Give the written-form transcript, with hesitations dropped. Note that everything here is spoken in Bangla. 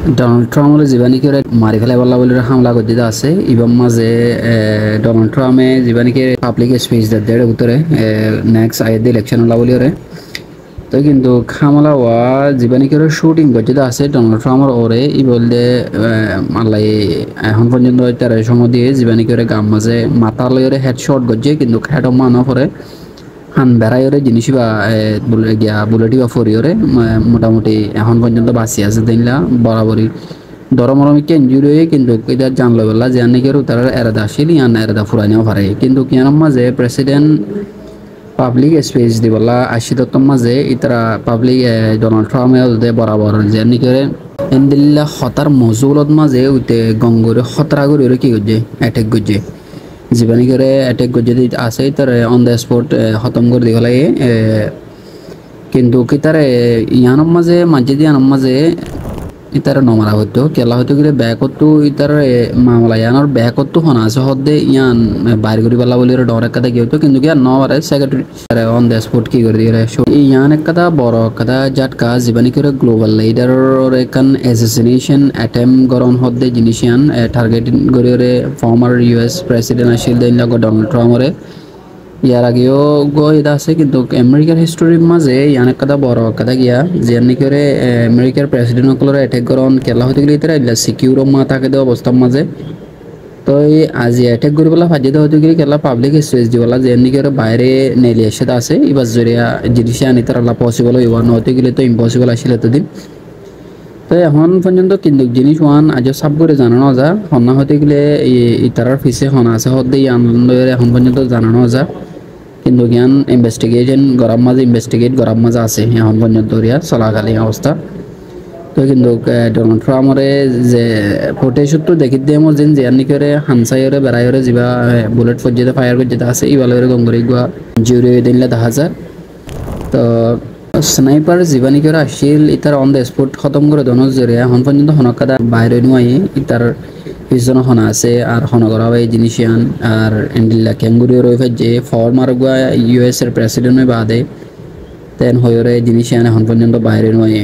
ডোনাল্ড ট্রাম্পের জীবানী করে মারি ফেলাই বলা বলে হামলা করে দিতে আছে ইবাম মাঝে ডোনাল্ড ট্রাম্পে জীবানীকে পাবলিক স্পিচ দেড় উত্তরে নেক্সট আইড ইলেকশন হলা বলি ওরে তো কিন্তু খামলা ওয়া জীবানী করে শুটিং করতে আছে ডোনাল্ড ট্রাম্পের ওরে ই বললে আল্লাহ এখন পর্যন্ত তার সময় দিয়ে জীবানী করে গাম মাঝে মাথা লইরে হেডশট করছে কিন্তু হেড মানা পরে হান বেড়াই ওরে জিনিস বা বলে গিয়া বুলেটি বা ফরি ওরে মোটামুটি এখন পর্যন্ত বাঁচি আছে দিনলা বরাবরই দরমরমি ইঞ্জুরি হয়ে কিন্তু এটা জানলো বললা যে নাকি তারা এরাদা আসিল ইয়ান এরাদা ফুরাইনেও পারে কিন্তু কিয়ানোর মাঝে প্রেসিডেন্ট পাবলিক স্পেস দি বললা আশি দত্তর মাঝে ইতারা পাবলিক ডোনাল্ড ট্রাম্পে বরাবর যে নাকি এন্দিল্লা হতার মজুলত মাঝে উইতে গঙ্গরে হতরা করে কি করছে অ্যাটেক করছে জীবানী করে অ্যাটেক যদি আছে তার অন দ্য স্পট খতম করে দিব লাগে কিন্তু কি তার ইয়ানোর মাঝে মাঝে দিয়ানোর মাঝে ইতার নমারা হতো কেলা হতো কি ব্যাগ করতো ইতার মামলা ইয়ানোর ব্যাগ করতো হনা আছে হদে ইয়ান বাইর করি পেলা বলে ডর একটা কি হতো কিন্তু কি আর নমারে সেক্রেটারি অন দ্য স্পট কি করে দিয়ে ইয়ান এক কথা বড় কথা জাটকা জীবানী করে গ্লোবাল লিডারের একান অ্যাসাসিনেশন অ্যাটেম্প গরন হদে জিনিস ইয়ান টার্গেটিং করে ফর্মার ইউএস প্রেসিডেন্ট আসিল দেন লাগো ডোনাল্ড ট্রাম্পরে ইয়ার আগেও এটা আছে কিন্তু আমেরিকার হিস্টোরির মাঝে ইয়ান একটা বড় কথা গিয়া যে করে আমেরিকার প্রেসিডেন্ট সকলের অ্যাটেক করন কেলা হতে গেলে তারা সিকিউর মা থাকে দেওয়া অবস্থার মাঝে তো এই আজি অ্যাটেক করে পেলা ফাজিতে হতে গেলে কেলা পাবলিক স্পেস দিবলা যে করে বাইরে নেলি এসে আছে এবার জরিয়া জিনিস আনি তারা পসিবল হইব না হতে গেলে তো ইম্পসিবল আসলে এতদিন তো এখন পর্যন্ত কিন্তু জিনিস ওয়ান আজ সব করে জানানো যা হন্না হতে গেলে ইতারার ফিসে হনা আছে হতে এই আনন্দ এখন পর্যন্ত জানানো যা কিন্তু জ্ঞান ইনভেস্টিগেশন গরম মাঝে ইনভেস্টিগেট গরম মাঝে আছে এখন পর্যন্ত চলাকালীন অবস্থা তো কিন্তু ডোনাল্ড ট্রাম্পরে যে ফুটেজ তো দেখি দিয়ে আমার যেন জিয়ানি করে হানসাইরে বেড়াইরে যা বুলেট ফজিতে ফায়ার করে যেটা আছে ইবালরে গঙ্গরি গুয়া জিউরে দিনলে 10,000 তো স্নাইপার জীবানী করে আসিল ইতার অন দ্য স্পট খতম করে দোনোর জরিয়া এখন পর্যন্ত হনকাদা বাইরে নুয়াই ইতার পিছন হনা আছে আর হন করা হয় জিনিস আর এন্ডিল্লা ক্যাঙ্গুরিও রয়ে যে ফর্মার গুয়া ইউএস এর প্রেসিডেন্ট বাদে তেন হয়ে জিনিস এখন পর্যন্ত বাইরে নুয়াই